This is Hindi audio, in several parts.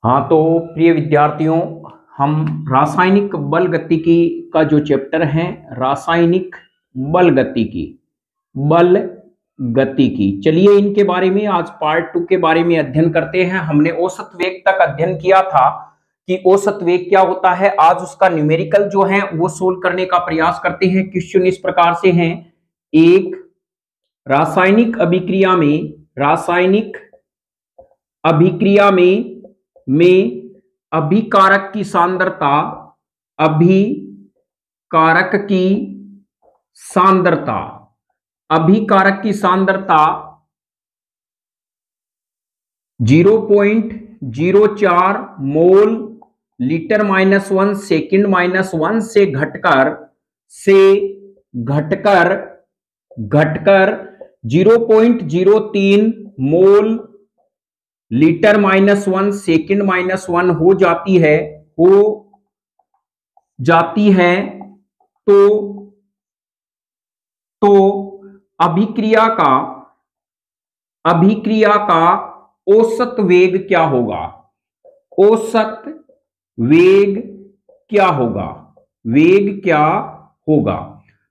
हाँ, तो प्रिय विद्यार्थियों, हम रासायनिक बल गतिकी का जो चैप्टर है, रासायनिक बल गतिकी, बल गतिकी, चलिए इनके बारे में आज पार्ट 2 के बारे में अध्ययन करते हैं। हमने औसत वेग तक अध्ययन किया था कि औसत वेग क्या होता है। आज उसका न्यूमेरिकल जो है वो सोल्व करने का प्रयास करते हैं। क्वेश्चन इस प्रकार से हैं। एक, रासायनिक अभिक्रिया में अभिकारक की सांद्रता, अभिकारक की सांद्रता, अभिकारक की सांद्रता 0.04 मोल लीटर -1 सेकंड -1 से घटकर 0.03 मोल लीटर -1 सेकंड -1 हो जाती है। तो अभिक्रिया का औसत वेग क्या होगा? औसत वेग क्या होगा?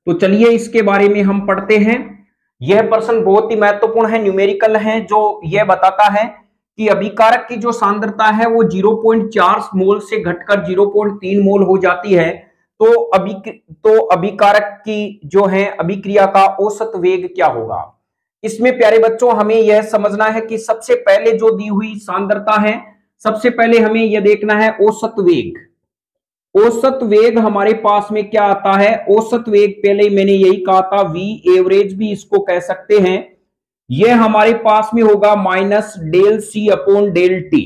तो चलिए इसके बारे में हम पढ़ते हैं। यह प्रश्न बहुत ही महत्वपूर्ण है, न्यूमेरिकल है, जो यह बताता है कि अभिकारक की जो सांद्रता है वो 0.4 मोल से घटकर 0.3 मोल हो जाती है। तो अभिकारक की जो है अभिक्रिया का औसत वेग क्या होगा? इसमें प्यारे बच्चों हमें यह समझना है कि सबसे पहले जो दी हुई सांद्रता है, सबसे पहले हमें यह देखना है औसत वेग। औसत वेग हमारे पास में क्या आता है? औसत वेग पहले मैंने यही कहा था, वी एवरेज भी इसको कह सकते हैं। यह हमारे पास में होगा -del C/del T।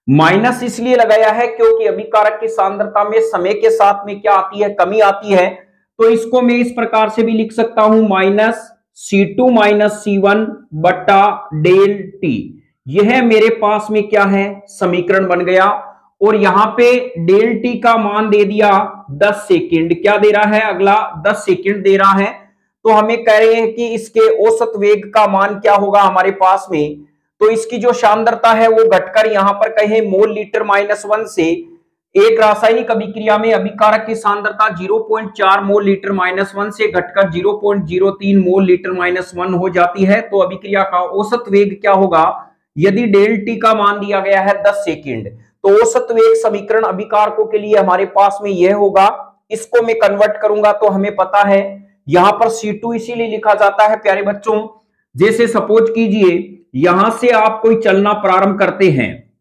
माइनस इसलिए लगाया है क्योंकि अभिकारक की सांद्रता में समय के साथ में क्या आती है? कमी आती है। तो इसको मैं इस प्रकार से भी लिख सकता हूं, -C2 - C1 बटा del T। यह मेरे पास में क्या है? समीकरण बन गया। और यहां पे del T का मान दे दिया 10 सेकेंड। क्या दे रहा है? अगला 10 सेकेंड दे रहा है। तो हमें कह रहे हैं कि इसके औसत वेग का मान क्या होगा हमारे पास में। तो इसकी जो सांद्रता है वो घटकर यहां पर कहें मोल लीटर -1 से, एक रासायनिक अभिक्रिया में अभिकारक की सांद्रता 0.4 मोल लीटर -1 से घटकर 0.03 मोल लीटर -1 हो जाती है। तो अभिक्रिया का औसत वेग क्या होगा? यदि डेल टी का मान दिया गया है 10 सेकेंड, तो औसत वेग समीकरण अभिकारकों के लिए हमारे पास में यह होगा। इसको मैं कन्वर्ट करूंगा तो हमें पता है यहां पर C2 इसीलिए लिखा जाता है प्यारे बच्चों, जैसे सपोज कीजिए यहां से आप कोई चलना प्रारंभ करते हैं,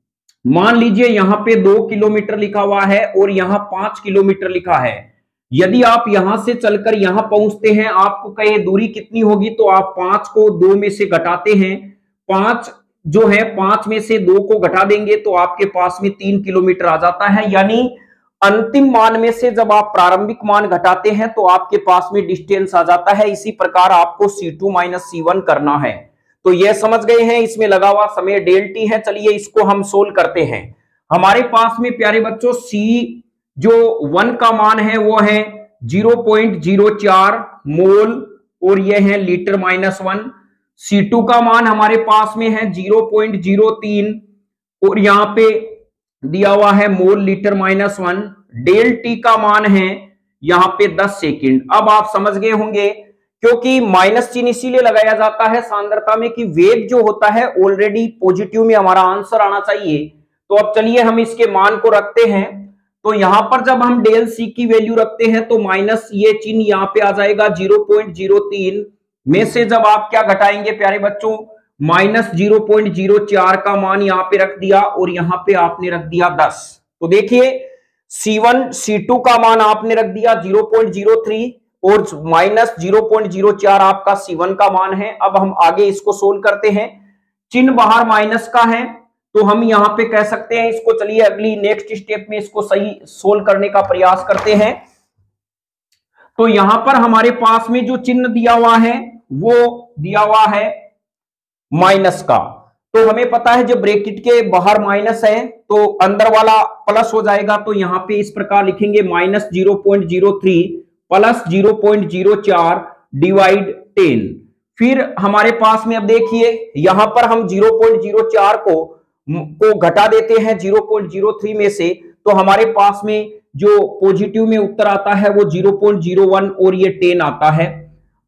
मान लीजिए यहां पे 2 किलोमीटर लिखा हुआ है और यहां 5 किलोमीटर लिखा है। यदि आप यहां से चलकर यहां पहुंचते हैं, आपको कहे दूरी कितनी होगी, तो आप 5 को 2 में से घटाते हैं। 5 जो है 5 में से 2 को घटा देंगे तो आपके पास में 3 किलोमीटर आ जाता है। यानी अंतिम मान में से जब आप प्रारंभिक मान घटाते हैं तो आपके पास में डिस्टेंस आ जाता है। इसी प्रकार आपको C2 - C1 करना है। तो यह समझ गए हैं, इसमें लगा हुआ समय डेल टी है। चलिए इसको हम सोल्व करते हैं। हमारे पास में प्यारे बच्चों C जो 1 का मान है वो है 0.04 मोल और यह है लीटर -1। C2 का मान हमारे पास में है 0.03 और यहां पे दिया हुआ है मोल लीटर -1। डेल टी का मान है यहां पे 10 सेकेंड। अब आप समझ गए होंगे, क्योंकि माइनस चिन्ह इसीलिए लगाया जाता है सांद्रता में कि वेग जो होता है ऑलरेडी पॉजिटिव में हमारा आंसर आना चाहिए। तो अब चलिए हम इसके मान को रखते हैं। तो यहां पर जब हम डेल सी की वैल्यू रखते हैं तो माइनस ये चिन्ह यहां पे आ जाएगा 0.03 में से जब आप क्या घटाएंगे प्यारे बच्चों, -0.04 का मान यहां पे रख दिया और यहां पे आपने रख दिया 10। तो देखिए C1 C2 का मान आपने रख दिया 0.03 और -0.04 आपका C1 का मान है। अब हम आगे इसको सोल्व करते हैं। चिन्ह बाहर माइनस का है तो हम यहां पे कह सकते हैं इसको। चलिए अगली नेक्स्ट स्टेप में इसको सही सोल्व करने का प्रयास करते हैं। तो यहां पर हमारे पास में जो चिन्ह दिया हुआ है वो दिया हुआ है माइनस का। तो हमें पता है जब ब्रैकेट के बाहर माइनस है तो अंदर वाला प्लस हो जाएगा। तो यहां पे इस प्रकार लिखेंगे -0.03 प्लस 0.04 डिवाइड 10। फिर हमारे पास में अब देखिए यहां पर हम 0.04 को को घटा देते हैं 0.03 में से, तो हमारे पास में जो पॉजिटिव में उत्तर आता है वो 0.01 और ये 10 आता है।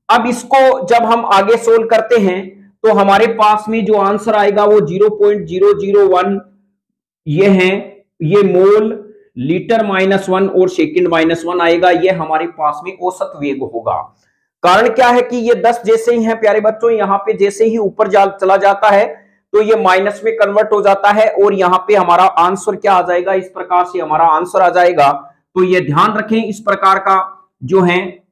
अब इसको जब हम आगे सोल्व करते हैं तो हमारे पास में जो आंसर आएगा वो 0.001 ये है, ये मोल लीटर -1 और सेकंड -1 आएगा। ये हमारे पास में औसत वेग होगा। कारण क्या है कि ये 10 जैसे ही है प्यारे बच्चों, यहाँ पे जैसे ही ऊपर चला जाता है तो ये माइनस में कन्वर्ट हो जाता है और यहाँ पे हमारा आंसर क्या आ जाएगा, इस प्रकार से हमारा आंसर आ जाएगा। तो ये ध्यान रखें, इस प्रकार का जो है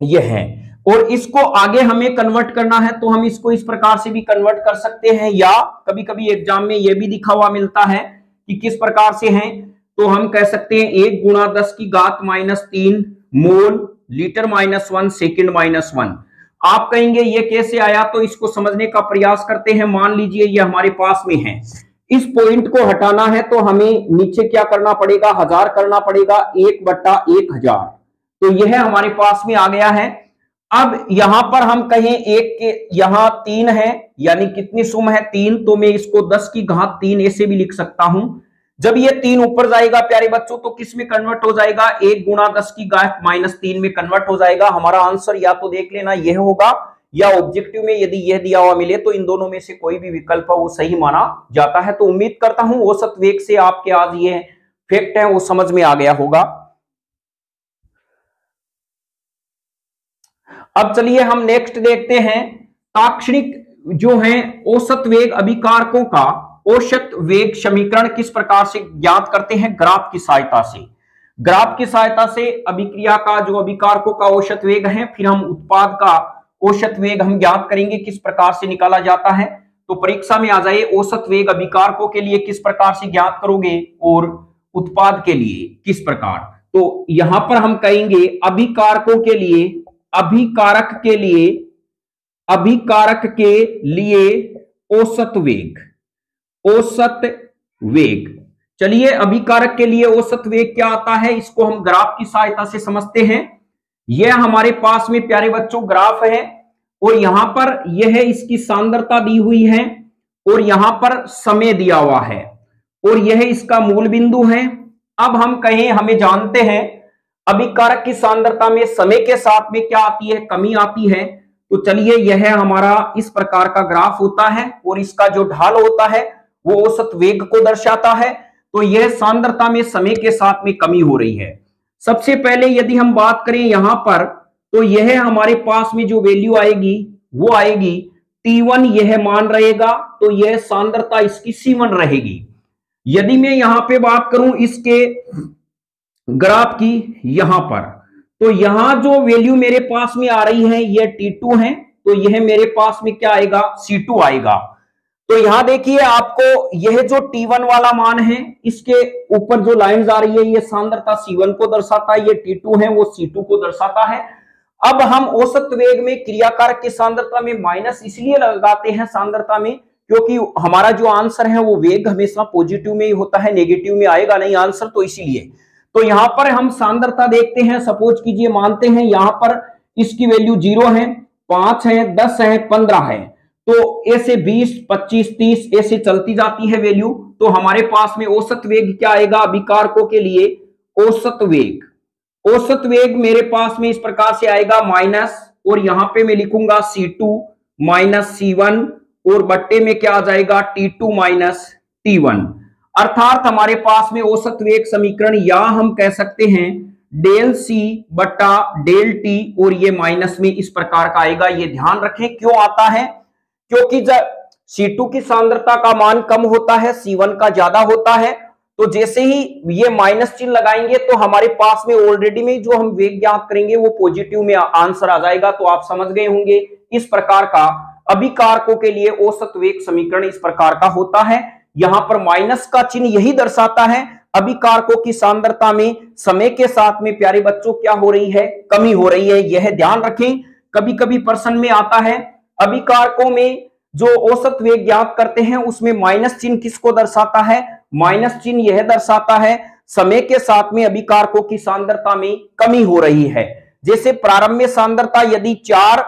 ये है। और इसको आगे हमें कन्वर्ट करना है तो हम इसको इस प्रकार से भी कन्वर्ट कर सकते हैं, या कभी कभी एग्जाम में ये भी लिखा हुआ मिलता है कि किस प्रकार से है। तो हम कह सकते हैं 1 × 10⁻³ मोल लीटर -1 सेकंड -1। आप कहेंगे ये कैसे आया, तो इसको समझने का प्रयास करते हैं। मान लीजिए ये हमारे पास में है, इस पॉइंट को हटाना है तो हमें नीचे क्या करना पड़ेगा, 1000 करना पड़ेगा, 1/1000। तो यह हमारे पास में आ गया है। अब यहां पर हम कहें 1 के यहां 3 है, यानी कितनी सुम है 3, तो मैं इसको 10⁻³ ऐसे भी लिख सकता हूं। जब ये 3 ऊपर जाएगा प्यारे बच्चों तो किस में कन्वर्ट हो जाएगा, 1 × 10⁻³ में कन्वर्ट हो जाएगा। हमारा आंसर या तो देख लेना यह होगा, या ऑब्जेक्टिव में यदि यह दिया हुआ मिले तो इन दोनों में से कोई भी विकल्प वो सही माना जाता है। तो उम्मीद करता हूं औसत वेग से आपके आज ये फैक्ट है वो समझ में आ गया होगा। अब चलिए हम नेक्स्ट देखते हैं, ताक्षणिक जो है औसत वेग अभिकारकों का औसत वेग समीकरण किस प्रकार से ज्ञात करते हैं, ग्राफ की सहायता से। ग्राफ की सहायता से अभिक्रिया का जो अभिकारकों का औसत वेग है, फिर हम उत्पाद का औसत वेग हम ज्ञात करेंगे किस प्रकार से निकाला जाता है। तो परीक्षा में आ जाए औसत वेग अभिकारकों के लिए किस प्रकार से ज्ञात करोगे और उत्पाद के लिए किस प्रकार। तो यहां पर हम कहेंगे अभिकारकों के लिए, अभिकारक के लिए औसत वेग, औसत वेग। चलिए अभिकारक के लिए औसत वेग क्या आता है, इसको हम ग्राफ की सहायता से समझते हैं। यह हमारे पास में प्यारे बच्चों ग्राफ है और यहां पर यह इसकी सांद्रता दी हुई है और यहां पर समय दिया हुआ है और यह इसका मूल बिंदु है। अब हम कहें, हमें जानते हैं अभिकारक की सांद्रता में समय के साथ में क्या आती है, कमी आती है। तो चलिए यह हमारा इस प्रकार का ग्राफ होता है और इसका जो ढाल होता है वो औसत वेग को दर्शाता है। तो यह सांद्रता में समय के साथ में कमी हो रही है। सबसे पहले यदि हम बात करें यहां पर, तो यह हमारे पास में जो वैल्यू आएगी वो आएगी T1, यह मान रहेगा, तो यह सांद्रता इसकी C1 रहेगी। यदि मैं यहां पे बात करूं इसके ग्राफ की यहां पर, तो यहां जो वैल्यू मेरे पास में आ रही है यह T2 है, तो यह मेरे पास में क्या आएगा, C2 आएगा। तो यहां देखिए आपको यह जो T1 वाला मान है, इसके ऊपर जो लाइंस आ रही है ये सांद्रता C1 को दर्शाता है, ये T2 है वो C2 को दर्शाता है। अब हम औसत वेग में क्रियाकारक की सांद्रता में माइनस इसलिए लगाते हैं सांद्रता में, क्योंकि हमारा जो आंसर है वो वेग हमेशा पॉजिटिव में ही होता है, नेगेटिव में आएगा नहीं आंसर, तो इसीलिए। तो यहां पर हम सांद्रता देखते हैं, सपोज कीजिए मानते हैं यहां पर इसकी वैल्यू 0 है, 5 है, 10 है, 15 है, तो ऐसे 20, 25, 30 ऐसे चलती जाती है वैल्यू। तो हमारे पास में औसत वेग क्या आएगा अभिकारकों के लिए, औसत वेग, औसत वेग मेरे पास में इस प्रकार से आएगा माइनस, और यहां पे मैं लिखूंगा C2 माइनस C1 और बट्टे में क्या आ जाएगा T2 माइनस T1। अर्थात हमारे पास में औसत वेग समीकरण, या हम कह सकते हैं डेल C बट्टा डेल T, और ये माइनस में इस प्रकार का आएगा। ये ध्यान रखें क्यों आता है, क्योंकि जब C2 की सांद्रता का मान कम होता है, C1 का ज्यादा होता है, तो जैसे ही ये माइनस चिन्ह लगाएंगे तो हमारे पास में ऑलरेडी में जो हम वेग ज्ञात करेंगे वो पॉजिटिव में आंसर आ जाएगा। तो आप समझ गए होंगे इस प्रकार का अभिकारकों के लिए औसत वेग समीकरण इस प्रकार का होता है। यहां पर माइनस का चिन्ह यही दर्शाता है अभिकारकों की सांद्रता में समय के साथ में प्यारे बच्चों क्या हो रही है, कमी हो रही है। यह ध्यान रखें, कभी कभी प्रश्न में आता है अभिकारकों में जो औसत वेग ज्ञात करते हैं उसमें माइनस चिन्ह किसको दर्शाता है, माइनस चिन्ह यह दर्शाता है समय के साथ में अभिकारकों की सांद्रता में कमी हो रही है। जैसे प्रारंभ में सांद्रता यदि 4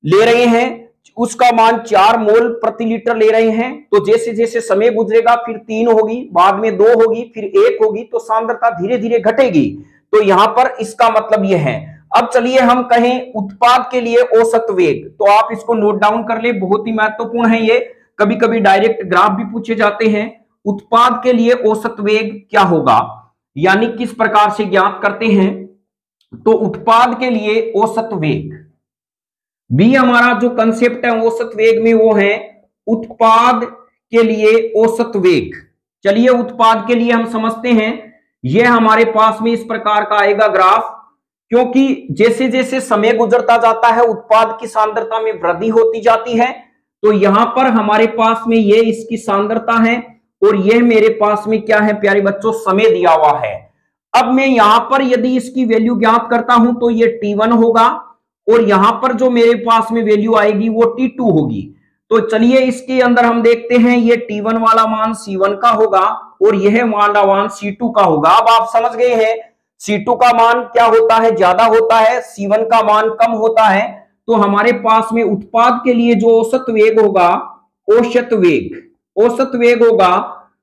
ले रहे हैं उसका मान 4 मोल प्रति लीटर ले रहे हैं, तो जैसे जैसे समय गुजरेगा फिर 3 होगी, बाद में 2 होगी, फिर 1 होगी, तो सांद्रता धीरे धीरे घटेगी। तो यहां पर इसका मतलब यह है। अब चलिए हम कहें उत्पाद के लिए औसत वेग, तो आप इसको नोट डाउन कर ले, बहुत ही महत्वपूर्ण है ये, कभी कभी डायरेक्ट ग्राफ भी पूछे जाते हैं। उत्पाद के लिए औसत वेग क्या होगा, यानी किस प्रकार से ज्ञात करते हैं। तो उत्पाद के लिए औसत वेग बी, हमारा जो कंसेप्ट है औसत वेग में वो है उत्पाद के लिए औसत वेग। चलिए उत्पाद के लिए हम समझते हैं, यह हमारे पास में इस प्रकार का आएगा ग्राफ, क्योंकि जैसे जैसे समय गुजरता जाता है उत्पाद की सांद्रता में वृद्धि होती जाती है। तो यहां पर हमारे पास में ये इसकी सांद्रता है और यह मेरे पास में क्या है प्यारे बच्चों, समय दिया हुआ है। अब मैं यहां पर यदि इसकी वैल्यू ज्ञात करता हूं तो ये T1 होगा और यहां पर जो मेरे पास में वैल्यू आएगी वो T2 होगी। तो चलिए इसके अंदर हम देखते हैं, ये T1 वाला मान C1 का होगा और यह वाला मान C2 का होगा। अब आप समझ गए हैं C2 का मान क्या होता है, ज्यादा होता है, C1 का मान कम होता है। तो हमारे पास में उत्पाद के लिए जो औसत वेग होगा, औसत वेग होगा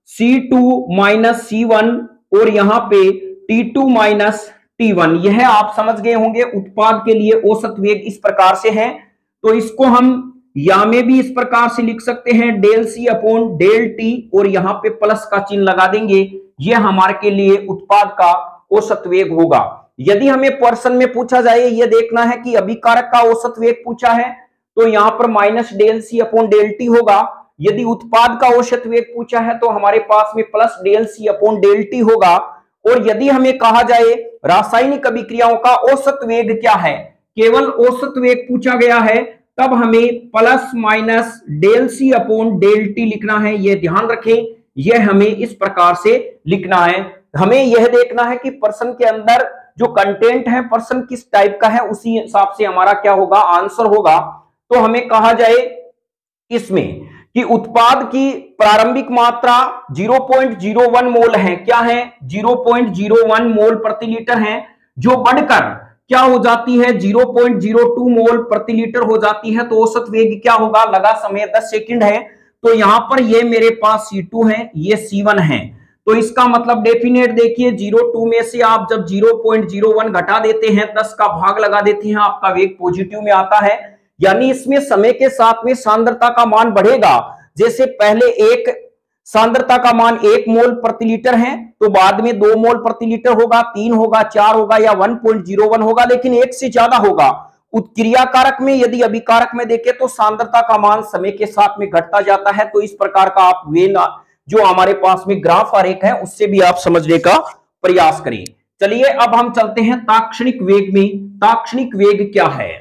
C2 माइनस C1 और यहां पे T2 माइनस T1। यह आप समझ गए होंगे उत्पाद के लिए औसत वेग इस प्रकार से है। तो इसको हम यहां में भी इस प्रकार से लिख सकते हैं, del C upon del T और यहां पे प्लस का चिन्ह लगा देंगे। यह हमारे के लिए उत्पाद का औसत वेग होगा। यदि हमें प्रश्न में पूछा जाए, यह देखना है कि अभिकारक का औसत वेग पूछा है, तो यहां पर minus del C upon del T होगा। यदि उत्पाद का औसत वेग पूछा है तो हमारे पास में plus del C upon del T होगा। और यदि हमें कहा जाए रासायनिक अभिक्रियाओं का औसत वेग क्या है, केवल औसत वेग पूछा गया है, तब हमें plus minus del C upon del T लिखना है। यह ध्यान रखें, यह हमें इस प्रकार से लिखना है। हमें यह देखना है कि प्रश्न के अंदर जो कंटेंट है प्रश्न किस टाइप का है, उसी हिसाब से हमारा क्या होगा, आंसर होगा। तो हमें कहा जाए इसमें कि उत्पाद की प्रारंभिक मात्रा 0.01 मोल है, क्या है 0.01 मोल प्रति लीटर है, जो बढ़कर क्या हो जाती है 0.02 मोल प्रति लीटर हो जाती है। तो औसत वेग क्या होगा, लगा समय 10 सेकंड है। तो यहां पर ये मेरे पास C2 है, ये C1 है। तो इसका मतलब डेफिनेट देखिए 0.2 में से आप जब 0.01 घटा देते हैं, 10 का भाग लगा देते हैं, आपका वेग पॉजिटिव में आता है। यानी इसमें समय के साथ में सांद्रता का मान बढ़ेगा। जैसे पहले एक सांद्रता का मान 1 मोल प्रति लीटर है, तो बाद में 2 मोल प्रति लीटर होगा, 3 होगा, 4 होगा या 1.01 होगा, लेकिन 1 से ज्यादा होगा। उत्क्रिया कारक में यदि अभिकारक में देखें तो सांद्रता का मान समय के साथ में घटता जाता है। तो इस प्रकार का आप वेन जो हमारे पास में ग्राफ आरेख है उससे भी आप समझने का प्रयास करें। चलिए अब हम चलते हैं ताक्षणिक वेग में। ताक्षणिक वेग क्या है,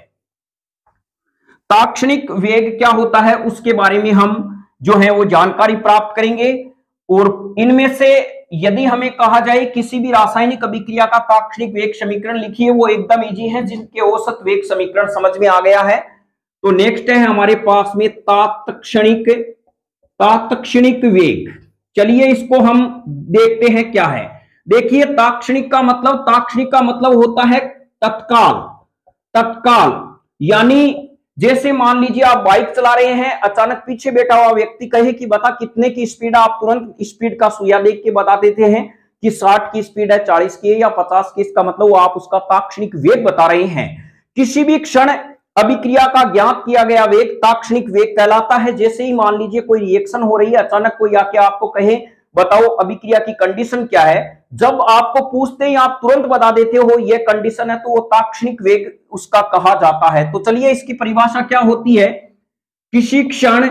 ताक्षणिक वेग क्या होता है उसके बारे में हम जो है वो जानकारी प्राप्त करेंगे। और इनमें से यदि हमें कहा जाए किसी भी रासायनिक अभिक्रिया का ताक्षणिक वेग समीकरण लिखिए, वो एकदम इजी है, जिनके औसत वेग समीकरण समझ में आ गया है। तो नेक्स्ट है हमारे पास में तात्क्षणिक वेग। चलिए इसको हम देखते हैं क्या है। देखिए तात्क्षणिक का मतलब होता है तत्काल। यानी जैसे मान लीजिए आप बाइक चला रहे हैं, अचानक पीछे बैठा हुआ व्यक्ति कहे कि बता कितने की स्पीड, आप तुरंत स्पीड का सुइया देख के बता देते हैं कि 60 की स्पीड है, 40 की है या 50 की। इसका मतलब वो आप उसका ताक्षणिक वेग बता रहे हैं। किसी भी क्षण अभिक्रिया का ज्ञात किया गया वेग ताक्षणिक वेग कहलाता है। जैसे ही मान लीजिए कोई रिएक्शन हो रही है, अचानक कोई आके आपको कहे बताओ अभिक्रिया की कंडीशन क्या है, जब आपको पूछते ही आप तुरंत बता देते हो ये कंडीशन है, तो वो ताक्षणिक वेग उसका कहा जाता है। तो चलिए इसकी परिभाषा क्या होती है, किसी क्षण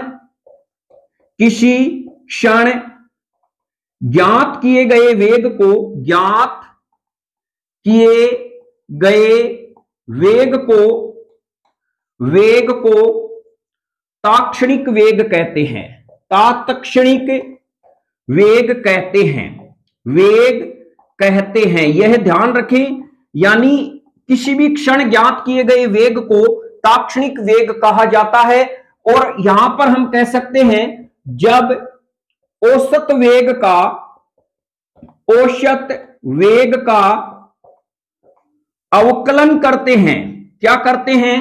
ज्ञात किए गए वेग को ताक्षणिक वेग कहते हैं, तात्क्षणिक वेग कहते हैं। यह ध्यान रखें, यानी किसी भी क्षण ज्ञात किए गए वेग को ताक्षणिक वेग कहा जाता है। और यहां पर हम कह सकते हैं जब औसत वेग का अवकलन करते हैं, क्या करते हैं,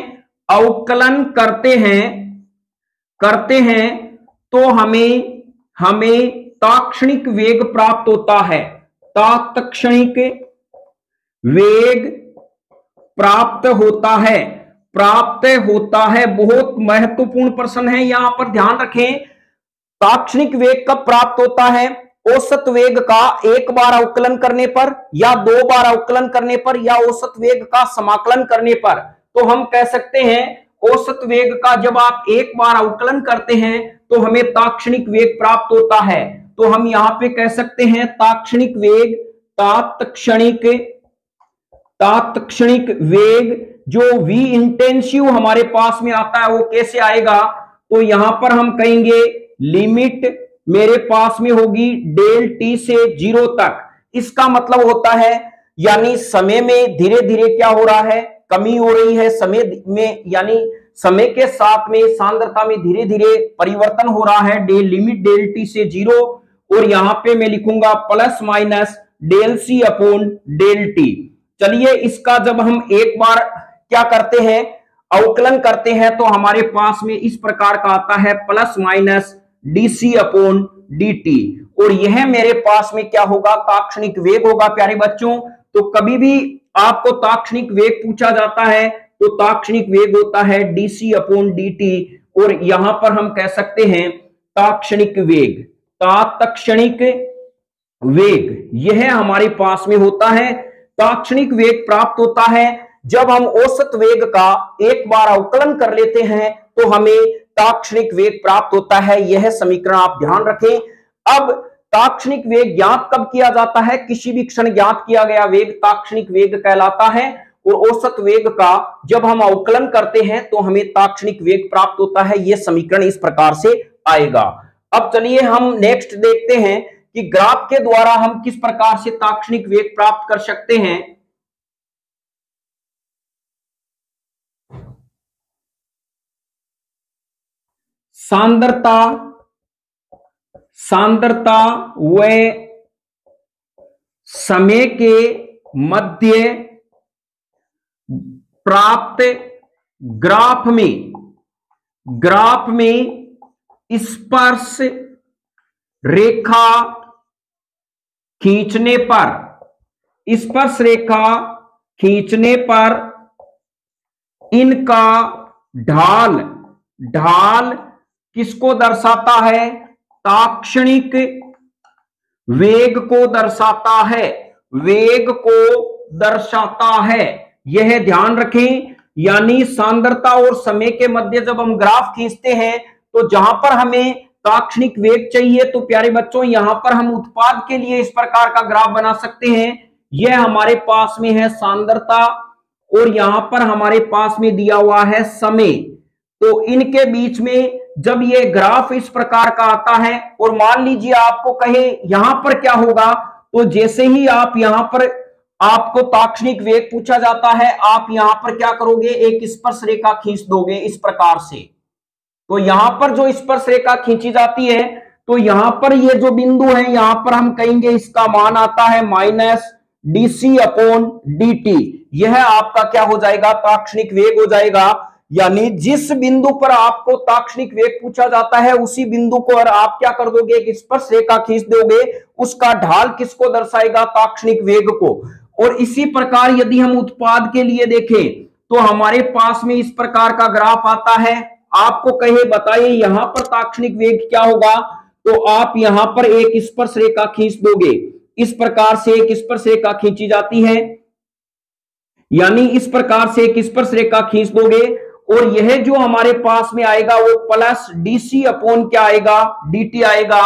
अवकलन करते हैं करते हैं तो हमें हमें ताक्षणिक वेग प्राप्त होता है। तात्क्षणिक वेग प्राप्त होता है, प्राप्त होता है। बहुत महत्वपूर्ण प्रश्न है, यहां पर ध्यान रखें। ताक्षणिक वेग कब प्राप्त होता है? औसत वेग का एक बार अवकलन करने पर, या दो बार अवकलन करने पर, या औसत वेग का समाकलन करने पर। तो हम कह सकते हैं औसत वेग का जब आप एक बार अवकलन करते हैं तो हमें ताक्षणिक वेग प्राप्त होता है। तो हम यहां पे कह सकते हैं ताक्षणिक वेग, तात्क्षणिक तात्क्षणिक वेग जो v इंटेंसिव हमारे पास में आता है वो कैसे आएगा? तो यहां पर हम कहेंगे लिमिट मेरे पास में होगी डेल टी से 0 तक। इसका मतलब होता है यानी समय में धीरे धीरे क्या हो रहा है? कमी हो रही है समय में, यानी समय के साथ में सांद्रता में धीरे धीरे परिवर्तन हो रहा है। डेल लिमिट डेल टी से 0, और यहां पे मैं लिखूंगा plus minus del C upon del T. चलिए इसका जब हम एक बार क्या करते हैं, अवकलन करते हैं, तो हमारे पास में इस प्रकार का आता है plus minus DC upon dt, और यह मेरे पास में क्या होगा? ताक्षणिक वेग होगा प्यारे बच्चों। तो कभी भी आपको ताक्षणिक वेग पूछा जाता है तो ताक्षणिक वेग होता है dc अपॉन dt, और यहां पर हम कह सकते हैं ताक्षणिक वेग, तात्क्षणिक वेग यह हमारे पास में होता है। ताक्षणिक वेग प्राप्त होता है जब हम औसत वेग का एक बार अवकलन कर लेते हैं तो हमें ताक्षणिक वेग प्राप्त होता है। यह समीकरण आप ध्यान रखें। अब ताक्षणिक वेग ज्ञात कब किया जाता है? किसी भी क्षण ज्ञात किया गया वेग ताक्षणिक वेग कहलाता है, और औसत वेग का जब हम अवकलन करते हैं तो हमें ताक्षणिक वेग प्राप्त होता है। यह समीकरण इस प्रकार से आएगा। अब चलिए हम नेक्स्ट देखते हैं कि ग्राफ के द्वारा हम किस प्रकार से ताक्षणिक वेग प्राप्त कर सकते हैं। सांद्रता सांद्रता व समय के मध्य प्राप्त ग्राफ में स्पर्श रेखा खींचने पर, स्पर्श रेखा खींचने पर इनका ढाल किसको दर्शाता है? ताक्षणिक वेग को दर्शाता है, वेग को दर्शाता है। यह ध्यान रखें। यानी सांद्रता और समय के मध्य जब हम ग्राफ खींचते हैं तो जहां पर हमें ताक्षणिक वेग चाहिए तो प्यारे बच्चों यहां पर हम उत्पाद के लिए इस प्रकार का ग्राफ बना सकते हैं। यह हमारे पास में है सांद्रता, और यहां पर हमारे पास में दिया हुआ है समय। तो इनके बीच में जब ये ग्राफ इस प्रकार का आता है, और मान लीजिए आपको कहे यहां पर क्या होगा, तो जैसे ही आप यहां पर आपको ताक्षणिक वेग पूछा जाता है, आप यहां पर क्या करोगे? एक स्पर्श रेखा खींच दोगे इस प्रकार से। तो यहां पर जो स्पर्श रेखा खींची जाती है तो यहां पर ये जो बिंदु है यहां पर हम कहेंगे इसका मान आता है माइनस डीसी अपॉन dt। यह आपका क्या हो जाएगा? ताक्षणिक वेग हो जाएगा। यानी जिस बिंदु पर आपको ताक्षणिक वेग पूछा जाता है उसी बिंदु को और आप क्या कर दोगे? एक स्पर्श रेखा खींच दोगे, उसका ढाल किसको दर्शाएगा? ताक्षणिक वेग को। और इसी प्रकार यदि हम उत्पाद के लिए देखें तो हमारे पास में इस प्रकार का ग्राफ आता है। आपको कहे बताइए यहां पर ताक्षणिक वेग क्या होगा, तो आप यहां पर एक स्पर्श रेखा खींच दोगे। इस प्रकार से एक स्पर्श रेखा खींची जाती है, यानी इस प्रकार से एक स्पर्श रेखा खींच दोगे, और यह जो हमारे पास में आएगा वो प्लस डीसी अपॉन क्या आएगा? dt आएगा।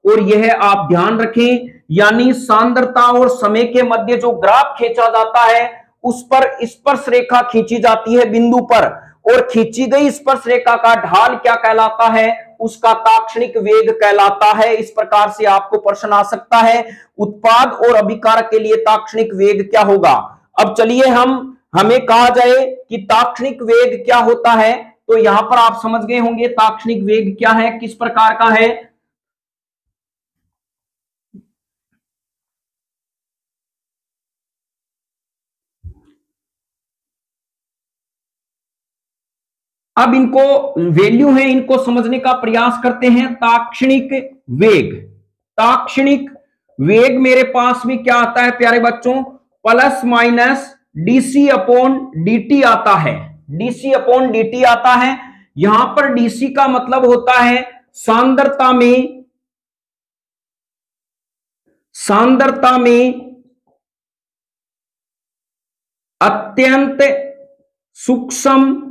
और यह आप ध्यान रखें, यानी सांद्रता और समय के मध्य जो ग्राफ खींचा जाता है उस पर स्पर्श रेखा खींची जाती है बिंदु पर, और खींची गई स्पर्श रेखा का ढाल क्या कहलाता है? उसका ताक्षणिक वेग कहलाता है। इस प्रकार से आपको प्रश्न आ सकता है उत्पाद और अभिकारक के लिए ताक्षणिक वेग क्या होगा। अब चलिए हमें कहा जाए कि ताक्षणिक वेग क्या होता है, तो यहां पर आप समझ गए होंगे ताक्षणिक वेग क्या है, किस प्रकार का है। अब इनको वैल्यू है, इनको समझने का प्रयास करते हैं। ताक्षणिक वेग, ताक्षणिक वेग मेरे पास में क्या आता है प्यारे बच्चों, plus minus DC upon DT आता है, डीसी अपॉन डीटी आता है। यहां पर डीसी का मतलब होता है सांद्रता में, सांद्रता में अत्यंत सूक्ष्म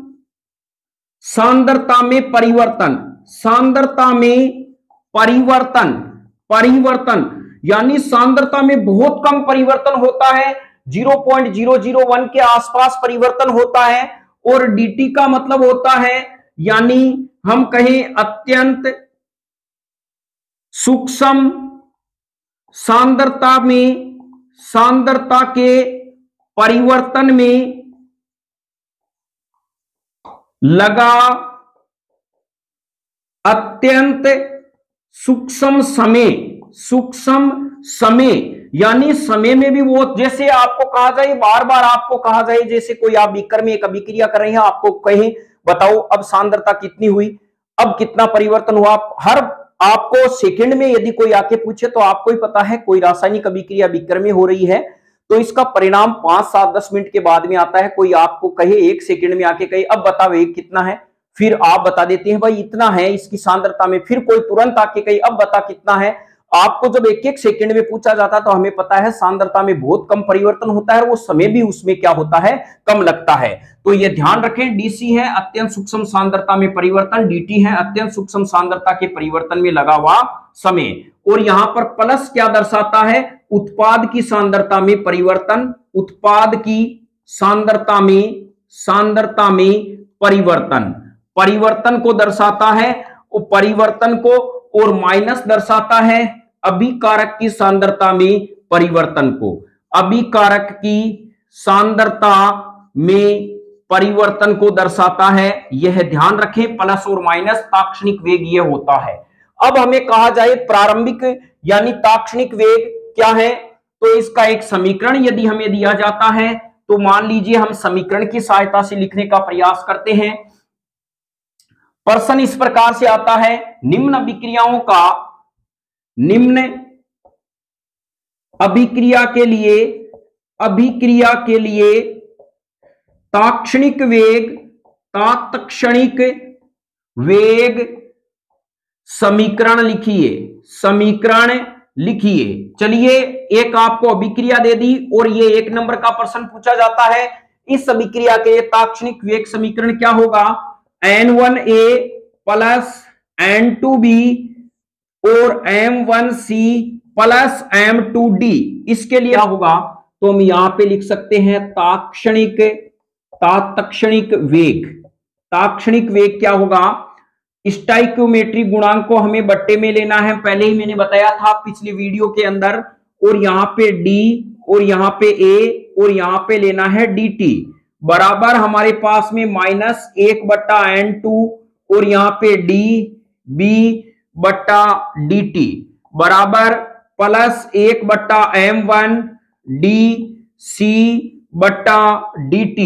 सांद्रता में परिवर्तन, सांद्रता में परिवर्तन, परिवर्तन यानी सांद्रता में बहुत कम परिवर्तन होता है, 0.001 के आसपास परिवर्तन होता है। और dt का मतलब होता है, यानी हम कहें अत्यंत सूक्ष्म सांद्रता में, सांद्रता के परिवर्तन में लगा अत्यंत सूक्ष्म समय, सूक्ष्म समय यानी समय में भी वो, जैसे आपको कहा जाए, बार बार आपको कहा जाए, जैसे कोई आप बीकर में एक अभिक्रिया कर रहे हैं, आपको कहें बताओ अब सांद्रता कितनी हुई, अब कितना परिवर्तन हुआ, हर आपको सेकंड में यदि कोई आके पूछे तो आपको ही पता है कोई रासायनिक अभिक्रिया बीकर में हो रही है तो इसका परिणाम 5, 7, 10 मिनट के बाद में आता है। कोई आपको कहे 1 सेकंड में आके कहे अब बताओ वेग कितना है, फिर आप बता देते हैं भाई इतना है इसकी सांद्रता में, फिर कोई तुरंत आके कहे अब बता कितना है। आपको जब 1-1 सेकंड में पूछा जाता तो हमें पता है सांद्रता में बहुत कम परिवर्तन होता है, वो समय भी उसमें क्या होता है, कम लगता है। तो ये ध्यान रखें, डीसी है अत्यंत सूक्ष्म सांद्रता में परिवर्तन, डीटी है अत्यंत सूक्ष्म सांद्रता के परिवर्तन में लगा हुआ समय। और यहां पर प्लस क्या दर्शाता है, उत्पाद की सांद्रता में परिवर्तन, उत्पाद की सांद्रता में, सांद्रता में परिवर्तन, परिवर्तन को दर्शाता है, और परिवर्तन को, और माइनस दर्शाता है अभिकारक की सांद्रता में परिवर्तन को, अभिकारक की सांद्रता में परिवर्तन को दर्शाता है। यह ध्यान रखें, प्लस और माइनस ताक्षणिक वेग यह होता है। अब हमें कहा जाए प्रारंभिक यानी ताक्षणिक वेग क्या है, तो इसका एक समीकरण यदि हमें दिया जाता है तो मान लीजिए हम समीकरण की सहायता से लिखने का प्रयास करते हैं। प्रश्न इस प्रकार से आता है, निम्न अभिक्रियाओं का, निम्न अभिक्रिया के लिए, अभिक्रिया के लिए ताक्षणिक वेग, तात्क्षणिक वेग समीकरण लिखिए, समीकरण लिखिए। चलिए एक आपको अभिक्रिया दे दी और ये 1 नंबर का प्रश्न पूछा जाता है, इस अभिक्रिया के ताक्षणिक वेग समीकरण क्या होगा, N1A प्लस N2B और M1C प्लस M2D, इसके लिए क्या होगा, तो हम यहां पे लिख सकते हैं ताक्षणिक, तात्क्षणिक वेग, ताक्षणिक वेग क्या होगा, स्टोइकियोमेट्रिक गुणांक को हमें बट्टे में लेना है, पहले ही मैंने बताया था पिछली वीडियो के अंदर, और यहां पे D और यहां पे A और यहां पे लेना है DT, बराबर हमारे पास में -1/N2 और यहाँ पे DB बट्टा DT बराबर +1/M1 DC बट्टा DT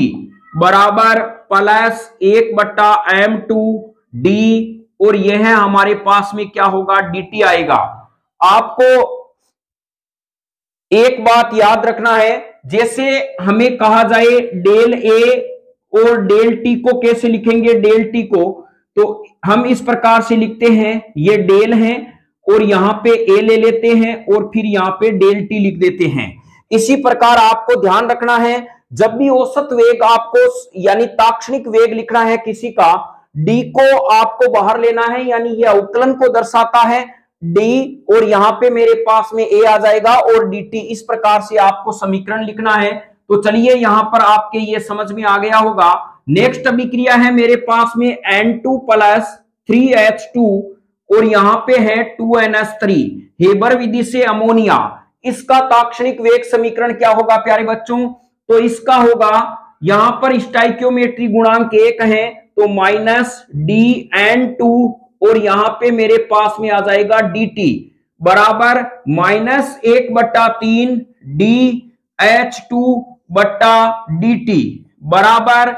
बराबर +1/M2 D, और यह है हमारे पास में क्या होगा, DT आएगा। आपको एक बात याद रखना है, जैसे हमें कहा जाए डेल A और डेल T को कैसे लिखेंगे, डेल T को तो हम इस प्रकार से लिखते हैं, ये डेल है और यहां पे A ले लेते हैं और फिर यहां पे डेल T लिख देते हैं। इसी प्रकार आपको ध्यान रखना है, जब भी औसत वेग आपको यानी ताक्षणिक वेग लिखना है किसी का, D को आपको बाहर लेना है, यानी यह अवकलन को दर्शाता है D, और यहां पे मेरे पास में A आ जाएगा और DT, इस प्रकार से आपको समीकरण लिखना है। तो चलिए यहां पर आपके ये समझ में आ गया होगा। नेक्स्ट अभिक्रिया है मेरे पास में N2 प्लस 3H2 और यहां पे है 2NH3, हेबर विधि से अमोनिया, इसका ताक्षणिक वेग समीकरण क्या होगा प्यारे बच्चों, तो इसका होगा, यहां पर स्टोइकियोमेट्रिक गुणांक 1 है तो -DN2 और यहां पे मेरे पास में आ जाएगा DT बराबर -1/3 DH2/DT बराबर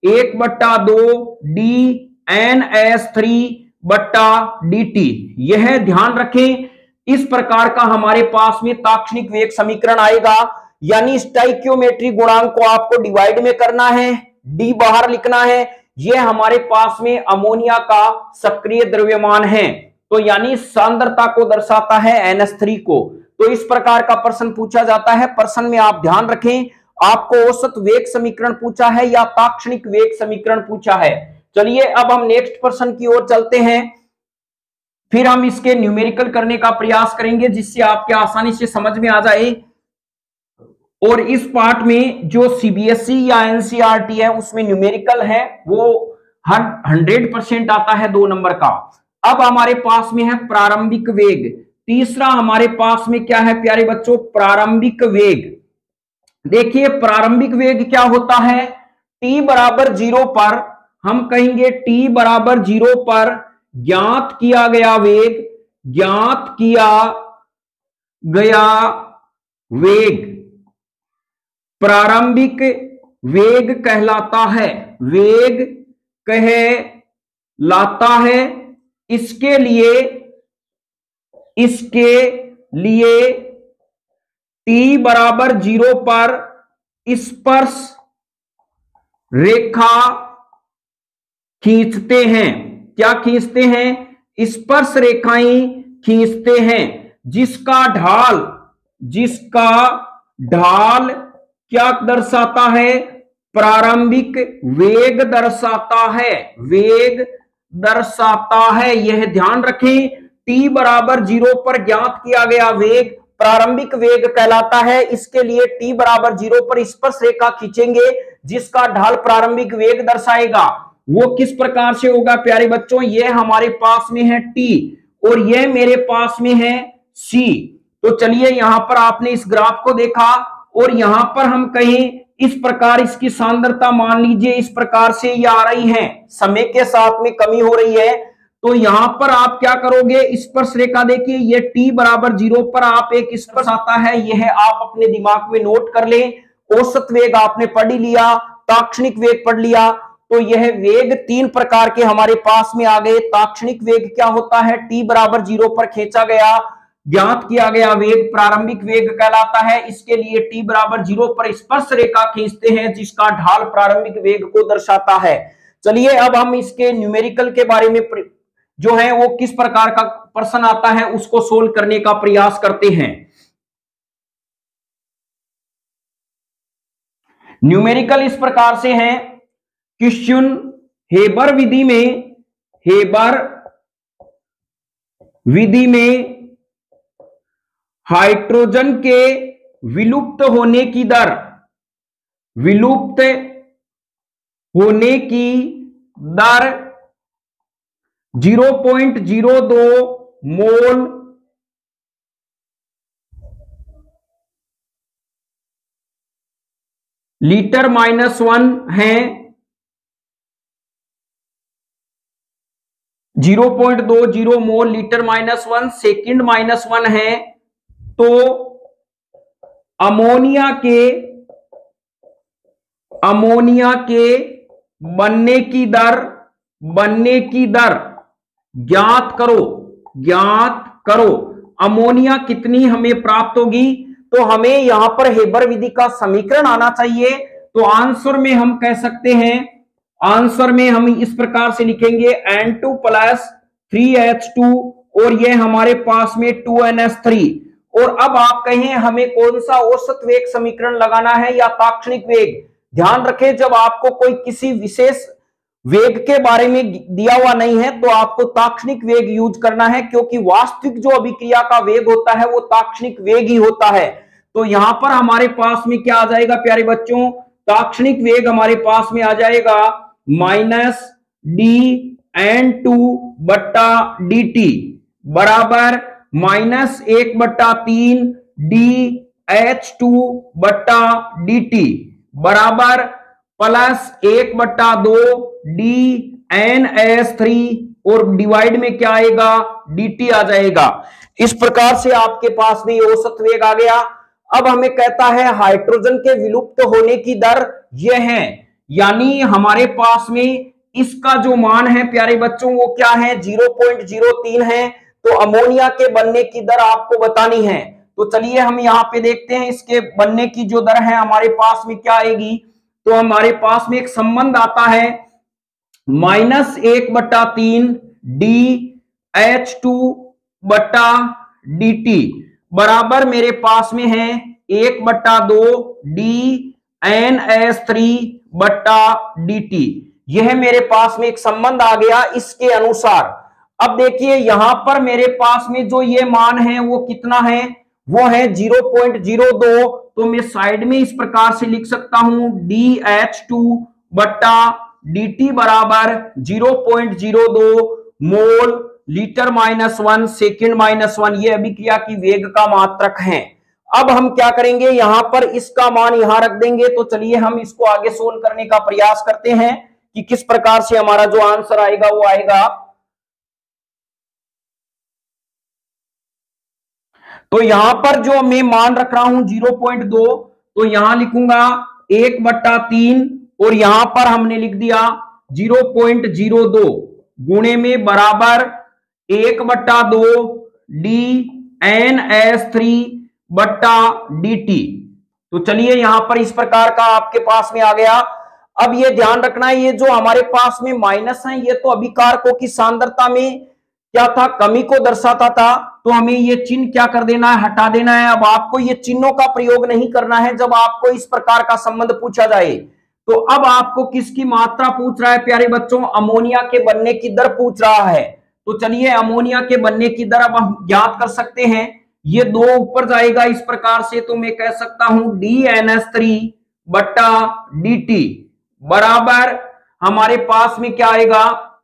1/2 dNS3/dt। यह ध्यान रखें, इस प्रकार का हमारे पास में ताक्षणिक वेग समीकरण आएगा, यानी स्टोइकियोमेट्री गुणांक को आपको डिवाइड में करना है, डी बाहर लिखना है। यह हमारे पास में अमोनिया का सक्रिय द्रव्यमान है, तो यानी सांद्रता को दर्शाता है NH3 को। तो इस प्रकार का प्रश्न पूछा जाता है। प्रश्न में आप ध्यान रखें, आपको औसत वेग समीकरण पूछा है या ताक्षणिक वेग समीकरण पूछा है। चलिए अब हम नेक्स्ट प्रश्न की ओर चलते हैं, फिर हम इसके न्यूमेरिकल करने का प्रयास करेंगे जिससे आपके आसानी से समझ में आ जाए। और इस पार्ट में जो CBSE या NCERT है उसमें न्यूमेरिकल है, वो 100% आता है 2 नंबर का। अब हमारे पास में है प्रारंभिक वेग। तीसरा हमारे पास में क्या है प्यारे बच्चों, प्रारंभिक वेग। देखिए प्रारंभिक वेग क्या होता है, t बराबर 0 पर हम कहेंगे t बराबर 0 पर ज्ञात किया गया वेग प्रारंभिक वेग कहलाता है, इसके लिए t बराबर 0 पर स्पर्श रेखा खींचते हैं। क्या खींचते हैं? स्पर्श रेखाएं खींचते हैं, जिसका ढाल क्या दर्शाता है? प्रारंभिक वेग दर्शाता है। यह ध्यान रखें, t बराबर 0 पर ज्ञात किया गया वेग प्रारंभिक वेग कहलाता है। इसके लिए t बराबर 0 पर स्पर्श रेखा खींचेंगे जिसका ढाल प्रारंभिक वेग दर्शाएगा। वो किस प्रकार से होगा प्यारे बच्चों, यह हमारे पास में है t और यह मेरे पास में है c। तो चलिए यहां पर आपने इस ग्राफ को देखा और यहां पर हम कहें इस प्रकार इसकी सांद्रता मान लीजिए इस प्रकार से ये आ रही है, समय के साथ में कमी हो रही है। तो यहां पर आप क्या करोगे, स्पर्श रेखा देखिए, ये t बराबर 0 पर आप एक स्पर्श आता है, यह आप अपने दिमाग में नोट कर लें। औसत वेग आपने पढ़ ही लिया, ताक्षणिक वेग पढ़ लिया, तो यह वेग 3 प्रकार के हमारे पास में आ गए। ताक्षणिक वेग क्या होता है, t बराबर 0 पर खींचा गया ज्ञात किया गया वेग प्रारंभिक वेग कहलाता है। इसके लिए t बराबर 0 पर स्पर्श रेखा खींचते हैं जिसका ढाल प्रारंभिक वेग को दर्शाता है। चलिए अब हम इसके न्यूमेरिकल के बारे में जो है वो किस प्रकार का प्रश्न आता है उसको सोल्व करने का प्रयास करते हैं। न्यूमेरिकल इस प्रकार से है, क्वेश्चन हेबर विधि में हाइड्रोजन के विलुप्त होने की दर 0.02 मोल लीटर -1 है, 0.20 मोल लीटर -1 सेकंड -1 है। तो अमोनिया के बनने की दर ज्ञात करो। अमोनिया कितनी हमें प्राप्त होगी, तो हमें यहां पर हेबर विधि का समीकरण आना चाहिए। तो आंसर में हम कह सकते हैं, आंसर में हम इस प्रकार से लिखेंगे N2 + 3H2 और ये हमारे पास में 2NH3। और अब आप कहें हमें कौन सा औसत वेग समीकरण लगाना है या ताक्षणिक वेग। ध्यान रखें, जब आपको कोई किसी विशेष वेग के बारे में दिया हुआ नहीं है तो आपको ताक्षणिक वेग यूज करना है, क्योंकि वास्तविक जो अभिक्रिया का वेग होता है वो ताक्षणिक वेग ही होता है। तो यहां पर हमारे पास में क्या आ जाएगा प्यारे बच्चों, ताक्षणिक वेग हमारे पास में आ जाएगा -dN2/dt बराबर -1/3 dH2/dt बराबर +1/2 dNS3 और डिवाइड में क्या आएगा, dt आ जाएगा। इस प्रकार से आपके पास में औसत वेग आ गया। अब हमें कहता है हाइड्रोजन के विलुप्त होने की दर यह है, यानी हमारे पास में इसका जो मान है प्यारे बच्चों वो क्या है, 0.03 है। तो अमोनिया के बनने की दर आपको बतानी है। तो चलिए हम यहाँ पे देखते हैं इसके बनने की जो दर है हमारे पास में क्या आएगी। तो हमारे पास में एक संबंध आता है -1/3 DH2/dt बराबर मेरे पास में है 1/2 DNS3/dt। यह मेरे पास में एक संबंध आ गया इसके अनुसार। अब देखिए यहां पर मेरे पास में जो ये मान है वो कितना है, वो है 0.02। तो मैं साइड में इस प्रकार से लिख सकता हूं DH2/dt बराबर 0.02 मोल लीटर -1 सेकंड -1। ये अभिक्रिया की वेग का मात्रक है। अब हम क्या करेंगे, यहां पर इसका मान यहां रख देंगे। तो चलिए हम इसको आगे सोल्व करने का प्रयास करते हैं कि किस प्रकार से हमारा जो आंसर आएगा वो आएगा। तो यहां पर जो मैं मान रख रहा हूं 0.2, तो यहां लिखूंगा 1/3 और यहां पर हमने लिख दिया 0.02 गुणे में बराबर 1/2 DNS3/dt। तो चलिए यहां पर इस प्रकार का आपके पास में आ गया। अब ये ध्यान रखना है ये जो हमारे पास में माइनस है ये तो अभिकारकों की सांद्रता में क्या था, कमी को दर्शाता था। तो हमें ये चिन्ह क्या कर देना है, हटा देना है। अब आपको ये चिन्हों का प्रयोग नहीं करना है जब आपको इस प्रकार का संबंध पूछा जाए। तो अब आपको किसकी मात्रा पूछ रहा है प्यारे बच्चों, अमोनिया के बनने की दर पूछ रहा है। तो चलिए अमोनिया के बनने की दर अब हम ज्ञात कर सकते हैं। ये 2 ऊपर जाएगा इस प्रकार से, तो मैं कह सकता हूं DNS3/dt बराबर हमारे पास में क्या आएगा,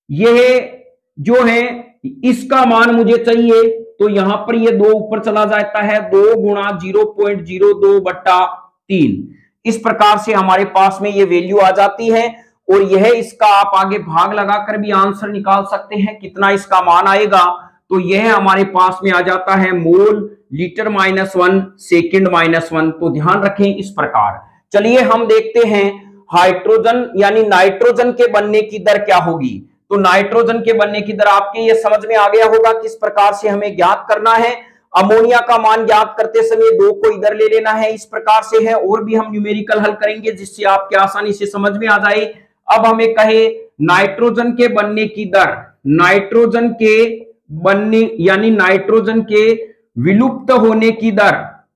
यह जो है इसका मान मुझे चाहिए। तो यहां पर ये 2 ऊपर चला जाता है, 2 गुणा 0.02/3। इस प्रकार से हमारे पास में ये वैल्यू आ जाती है। और यह इसका आप आगे भाग लगाकर भी आंसर निकाल सकते हैं कितना इसका मान आएगा। तो यह हमारे पास में आ जाता है मोल लीटर -1 सेकंड -1। तो ध्यान रखें इस प्रकार। चलिए हम देखते हैं हाइड्रोजन यानी नाइट्रोजन के बनने की दर क्या होगी। तो नाइट्रोजन के बनने की दर आपके ये समझ में आ गया होगा किस प्रकार से हमें ज्ञात करना है। अमोनिया का मान ज्ञात करते समय 2 को इधर ले लेना है, इस प्रकार से है। और भी हम न्यूमेरिकल हल करेंगे जिससे आपके आसानी से समझ में आ जाए। अब हमें कहे नाइट्रोजन के बनने की दर, नाइट्रोजन के बनने यानी नाइट्रोजन के विलुप्त होने की दर,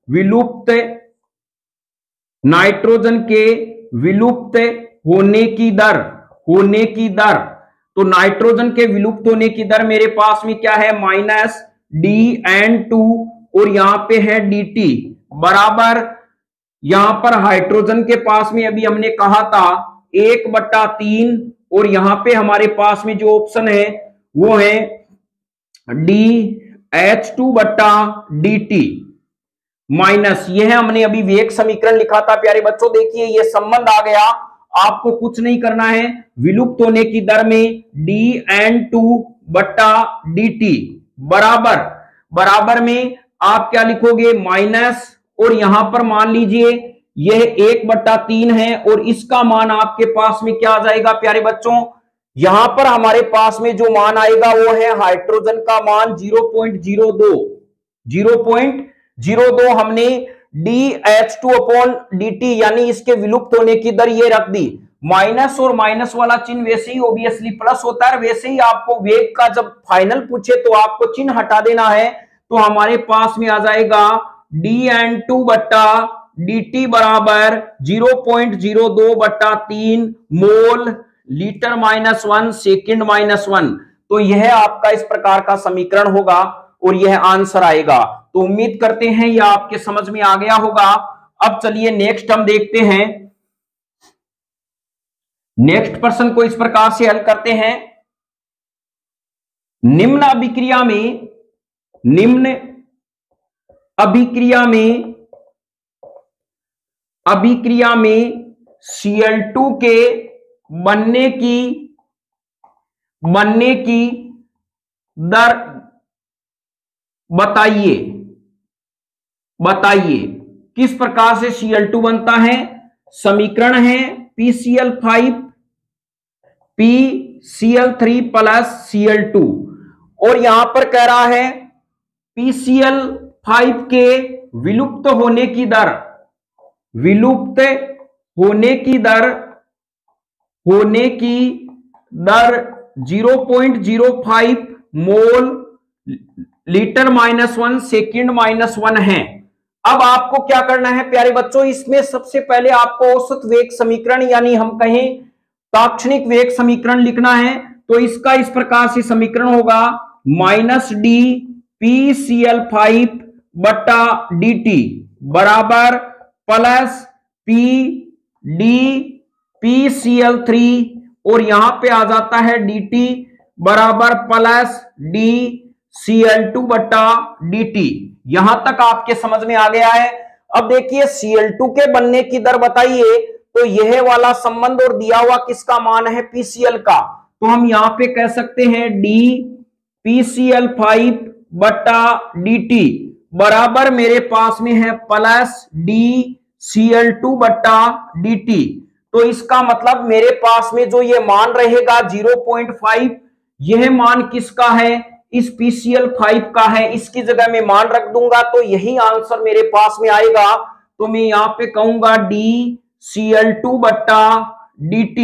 विलुप्त नाइट्रोजन के विलुप्त होने की दर, होने की दर। तो नाइट्रोजन के विलुप्त होने की दर मेरे पास में क्या है, -DN2 और यहां पे है dt बराबर, यहां पर हाइड्रोजन के पास में अभी हमने कहा था 1/3 और यहां पे हमारे पास में जो ऑप्शन है वो है DH2/dt माइनस, यह हमने अभी वेग समीकरण लिखा था प्यारे बच्चों। देखिए ये संबंध आ गया, आपको कुछ नहीं करना है, विलुप्त होने की दर में DN2/dt बराबर, बराबर में आप क्या लिखोगे माइनस, और यहां पर मान लीजिए यह 1/3 है और इसका मान आपके पास में क्या आ जाएगा प्यारे बच्चों, यहां पर हमारे पास में जो मान आएगा वो है हाइड्रोजन का मान 0.02, 0.02 हमने DH2/dt यानी इसके विलुप्त होने की दर ये रख दी। माइनस और माइनस वाला चिन्ह वैसे ही ऑब्वियसली प्लस होता है, वैसे ही आपको वेग का जब फाइनल पूछे तो आपको चिन्ह हटा देना है। तो हमारे पास में आ जाएगा DN2/dt बराबर 0.02/3 मोल लीटर -1 सेकंड -1। तो यह आपका इस प्रकार का समीकरण होगा और यह आंसर आएगा। तो उम्मीद करते हैं यह आपके समझ में आ गया होगा। अब चलिए नेक्स्ट हम देखते हैं, नेक्स्ट प्रश्न को इस प्रकार से हल करते हैं। निम्न अभिक्रिया में, निम्न अभिक्रिया में, अभिक्रिया में Cl2 के बनने की दर बताइए, बताइए किस प्रकार से Cl2 बनता है। समीकरण है PCl5 PCl3 प्लस Cl2, और यहां पर कह रहा है PCl5 के विलुप्त होने की दर, विलुप्त होने की दर 0.05 मोल लीटर -1 सेकंड -1 है। अब आपको क्या करना है प्यारे बच्चों, इसमें सबसे पहले आपको औसत वेग समीकरण यानी हम कहें ताक्षणिक वेग समीकरण लिखना है। तो इसका इस प्रकार से समीकरण होगा -d PCl5 बटा dt बराबर प्लस P d PCl3, और यहां पे आ जाता है dt बराबर प्लस d Cl2 बटा dt। यहां तक आपके समझ में आ गया है। अब देखिए Cl2 के बनने की दर बताइए, तो यह वाला संबंध और दिया हुआ किसका मान है, PCl का। तो हम यहां पे कह सकते हैं d PCl5 बटा dt बराबर मेरे पास में है प्लस d Cl2 बटा dt। तो इसका मतलब मेरे पास में जो ये मान रहेगा 0.5, यह मान किसका है, इस PCl5 का है। इसकी जगह मैं मान रख दूंगा तो यही आंसर मेरे पास में आएगा। तो मैं यहां पे कहूंगा d Cl2 बटा dt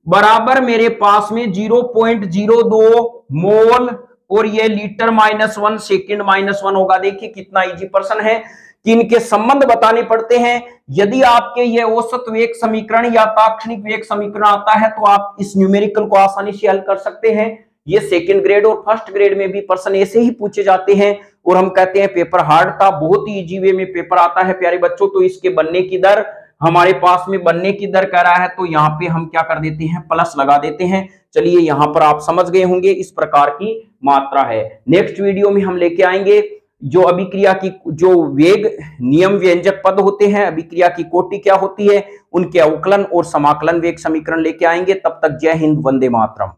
बराबर मेरे पास में 0.02 मोल, और ये लीटर -1 सेकंड -1 होगा। देखिए कितना इजी प्रश्न है कि इनके संबंध बताने पड़ते हैं। यदि आपके ये औसत वेग समीकरण या ताक्षणिक वेग समीकरण आता है तो आप इस न्यूमेरिकल को आसानी से हल कर सकते हैं। ये सेकंड ग्रेड और फर्स्ट ग्रेड में भी प्रश्न ऐसे ही पूछे जाते हैं, और हम कहते हैं पेपर हार्ड था, बहुत ही इजी वे में पेपर आता है प्यारे बच्चों। तो इसके बनने की दर हमारे पास में बनने की दर कह रहा है, तो यहाँ पे हम क्या कर देते हैं, प्लस लगा देते हैं। चलिए यहां पर आप समझ गए होंगे इस प्रकार की मात्रा है। नेक्स्ट वीडियो में हम लेके आएंगे जो अभिक्रिया की जो वेग नियम व्यंजक पद होते हैं, अभिक्रिया की कोटि क्या होती है, उनके अवकलन और समाकलन वेग समीकरण लेके आएंगे। तब तक जय हिंद, वंदे मातरम।